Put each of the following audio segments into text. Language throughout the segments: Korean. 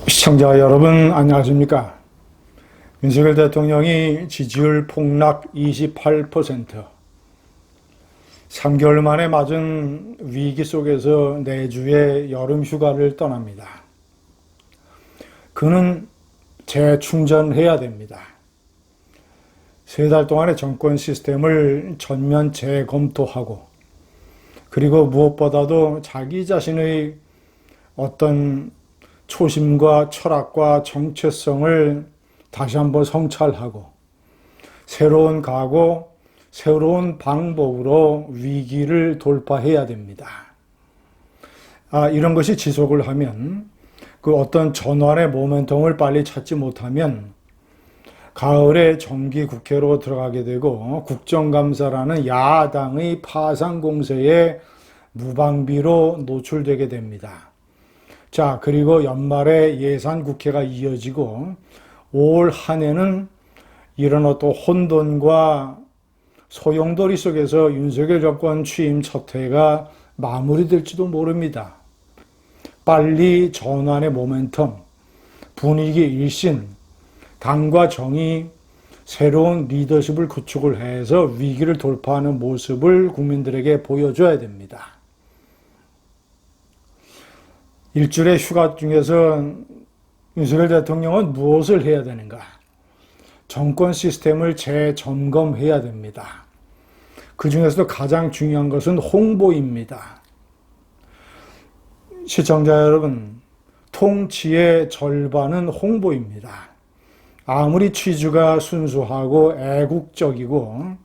시청자 여러분 안녕하십니까? 윤석열 대통령이 지지율 폭락 28%, 3개월 만에 맞은 위기 속에서 내주의 여름 휴가를 떠납니다. 그는 재충전해야 됩니다. 3달 동안의 정권 시스템을 전면 재검토하고, 그리고 무엇보다도 자기 자신의 어떤 초심과 철학과 정체성을 다시 한번 성찰하고 새로운 각오, 새로운 방법으로 위기를 돌파해야 됩니다. 이런 것이 지속을 하면 그 어떤 전환의 모멘텀을 빨리 찾지 못하면 가을에 정기국회로 들어가게 되고 국정감사라는 야당의 파상 공세에 무방비로 노출되게 됩니다. 자, 그리고 연말에 예산국회가 이어지고 올 한 해는 이런 어떤 혼돈과 소용돌이 속에서 윤석열 정권 취임 첫 해가 마무리될지도 모릅니다. 빨리 전환의 모멘텀, 분위기 일신, 당과 정의, 새로운 리더십을 구축을 해서 위기를 돌파하는 모습을 국민들에게 보여줘야 됩니다. 일주일의 휴가 중에서 윤석열 대통령은 무엇을 해야 되는가? 정권 시스템을 재점검해야 됩니다. 그 중에서도 가장 중요한 것은 홍보입니다. 시청자 여러분, 통치의 절반은 홍보입니다. 아무리 취지가 순수하고 애국적이고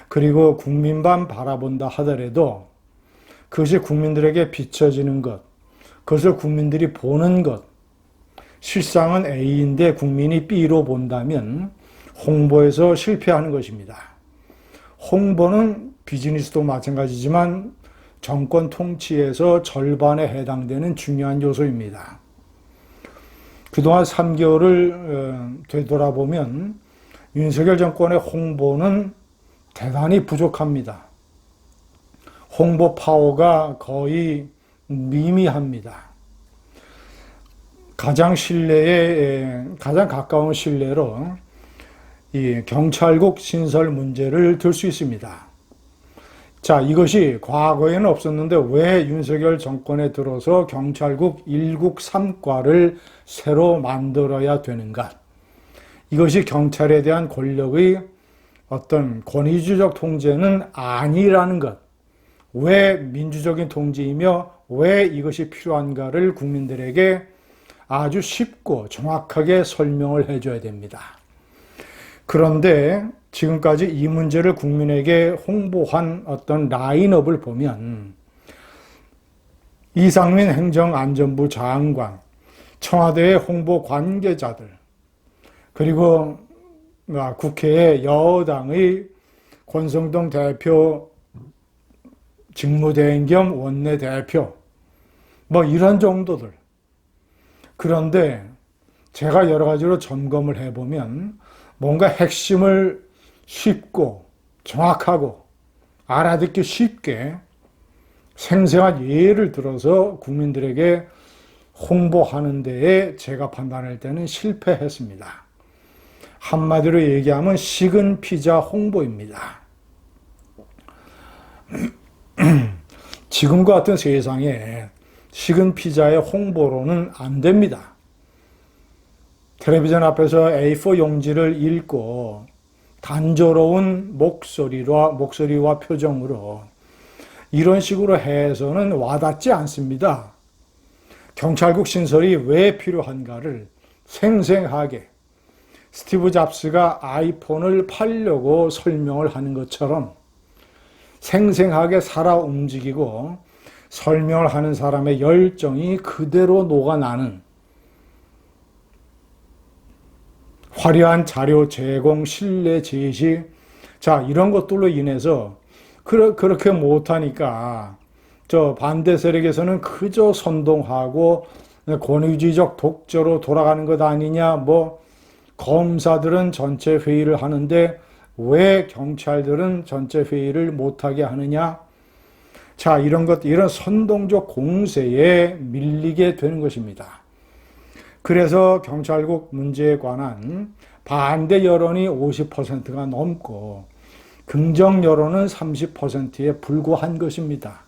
그리고 국민만 바라본다 하더라도 그것이 국민들에게 비춰지는 것, 그것을 국민들이 보는 것, 실상은 A인데 국민이 B로 본다면 홍보에서 실패하는 것입니다. 홍보는 비즈니스도 마찬가지지만 정권 통치에서 절반에 해당되는 중요한 요소입니다. 그동안 3개월을 되돌아보면 윤석열 정권의 홍보는 대단히 부족합니다. 홍보 파워가 거의 미미합니다. 가장 가까운 신뢰로 이 경찰국 신설 문제를 들 수 있습니다. 자, 이것이 과거에는 없었는데 왜 윤석열 정권에 들어서 경찰국 1국 3과를 새로 만들어야 되는가? 이것이 경찰에 대한 권력의 어떤 권위주의적 통제는 아니라는 것. 왜 민주적인 통제이며 왜 이것이 필요한가를 국민들에게 아주 쉽고 정확하게 설명을 해줘야 됩니다. 그런데 지금까지 이 문제를 국민에게 홍보한 어떤 라인업을 보면 이상민 행정안전부 장관, 청와대의 홍보 관계자들, 그리고 국회의 여당의 권성동 대표 직무대행 겸 원내대표, 이런 정도들. 그런데 제가 여러 가지로 점검을 해보면 뭔가 핵심을 쉽고 정확하고 알아듣기 쉽게 생생한 예를 들어서 국민들에게 홍보하는 데에 제가 판단할 때는 실패했습니다. 한마디로 얘기하면 식은 피자 홍보입니다. 지금과 같은 세상에 식은 피자의 홍보로는 안 됩니다. 텔레비전 앞에서 A4 용지를 읽고 단조로운 목소리와 표정으로 이런 식으로 해서는 와닿지 않습니다. 경찰국 신설이 왜 필요한가를 생생하게 스티브 잡스가 아이폰을 팔려고 설명을 하는 것처럼 생생하게 살아 움직이고 설명을 하는 사람의 열정이 그대로 녹아나는 화려한 자료 제공, 신뢰 제시, 자, 이런 것들로 인해서 그렇게 못하니까 저 반대 세력에서는 그저 선동하고 권위주의적 독재로 돌아가는 것 아니냐, 검사들은 전체 회의를 하는데 왜 경찰들은 전체 회의를 못하게 하느냐? 자, 이런 선동적 공세에 밀리게 되는 것입니다. 그래서 경찰국 문제에 관한 반대 여론이 50%가 넘고 긍정 여론은 30%에 불과한 것입니다.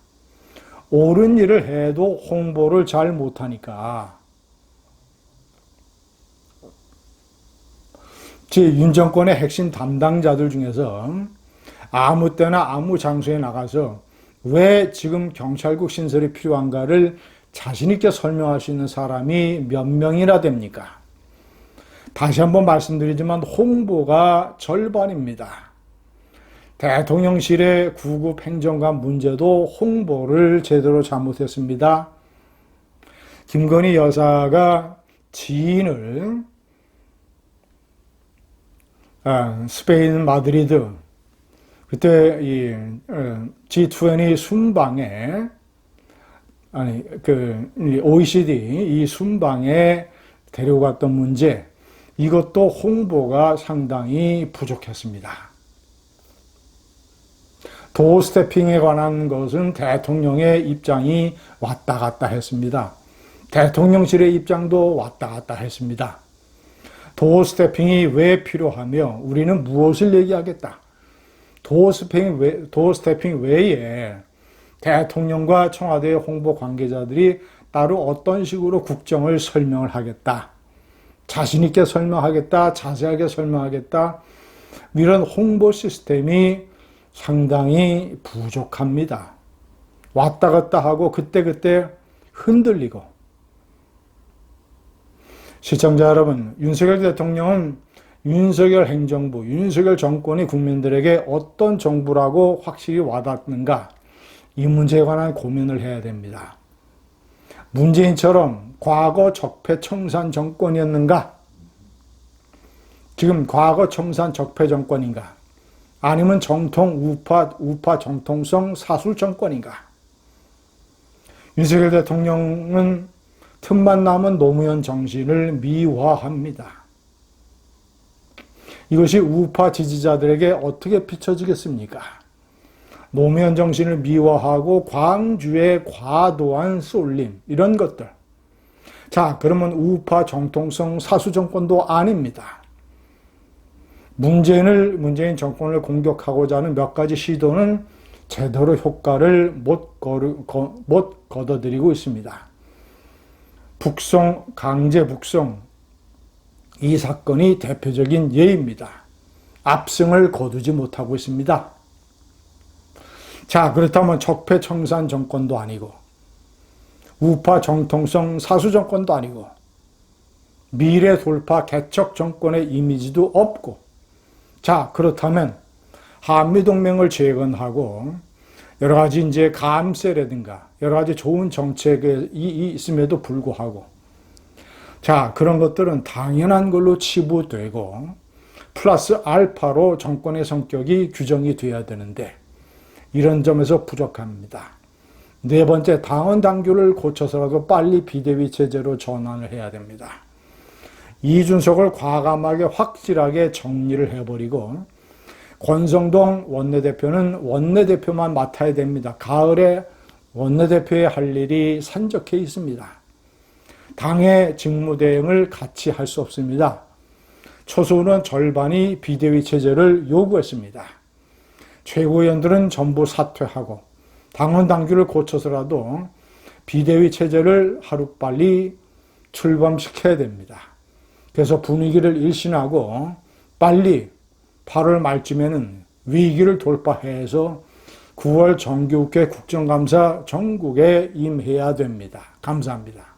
옳은 일을 해도 홍보를 잘 못하니까 윤 정권의 핵심 담당자들 중에서 아무 때나 아무 장소에 나가서 왜 지금 경찰국 신설이 필요한가를 자신있게 설명할 수 있는 사람이 몇 명이나 됩니까? 다시 한번 말씀드리지만 홍보가 절반입니다. 대통령실의 구급 행정관 문제도 홍보를 제대로 잘못했습니다. 김건희 여사가 지인을 스페인 마드리드 그때 이 G20 순방에 OECD 이 순방에 데려갔던 문제, 이것도 홍보가 상당히 부족했습니다. 도어 스태핑에 관한 것은 대통령의 입장이 왔다 갔다 했습니다. 대통령실의 입장도 왔다 갔다 했습니다. 도어 스태핑이 왜 필요하며 우리는 무엇을 얘기하겠다. 도어 스태핑 외에 대통령과 청와대 홍보 관계자들이 따로 어떤 식으로 국정을 설명을 하겠다. 자신있게 설명하겠다. 자세하게 설명하겠다. 이런 홍보 시스템이 상당히 부족합니다. 왔다 갔다 하고 그때그때 흔들리고. 시청자 여러분, 윤석열 대통령은 윤석열 행정부, 윤석열 정권이 국민들에게 어떤 정부라고 확실히 와닿는가, 이 문제에 관한 고민을 해야 됩니다. 문재인처럼 과거 적폐 청산 정권이었는가? 지금 과거 청산 적폐 정권인가? 아니면 정통 우파 정통성 사술 정권인가? 윤석열 대통령은 틈만 나면 노무현 정신을 미화합니다. 이것이 우파 지지자들에게 어떻게 비춰지겠습니까? 노무현 정신을 미화하고 광주의 과도한 쏠림, 이런 것들. 자, 그러면 우파 정통성 사수 정권도 아닙니다. 문재인 정권을 공격하고자 하는 몇 가지 시도는 제대로 효과를 못 거둬들이고 있습니다. 강제 북송, 이 사건이 대표적인 예입니다. 압승을 거두지 못하고 있습니다. 자, 그렇다면 적폐 청산 정권도 아니고 우파 정통성 사수 정권도 아니고 미래 돌파 개척 정권의 이미지도 없고, 자, 그렇다면 한미동맹을 재건하고 여러 가지 이제 감세라든가 여러 가지 좋은 정책이 있음에도 불구하고, 자, 그런 것들은 당연한 걸로 치부되고 플러스 알파로 정권의 성격이 규정이 돼야 되는데 이런 점에서 부족합니다. 네 번째, 당원 당규를 고쳐서라도 빨리 비대위 체제로 전환을 해야 됩니다. 이준석을 과감하게 확실하게 정리를 해버리고 권성동 원내대표는 원내대표만 맡아야 됩니다. 가을에 원내대표의 할 일이 산적해 있습니다. 당의 직무대행을 같이 할 수 없습니다. 초소는 절반이 비대위 체제를 요구했습니다. 최고위원들은 전부 사퇴하고 당원 당규를 고쳐서라도 비대위 체제를 하루빨리 출범시켜야 됩니다. 그래서 분위기를 일신하고 빨리 8월 말쯤에는 위기를 돌파해서 9월 정기국회 국정감사 전국에 임해야 됩니다. 감사합니다.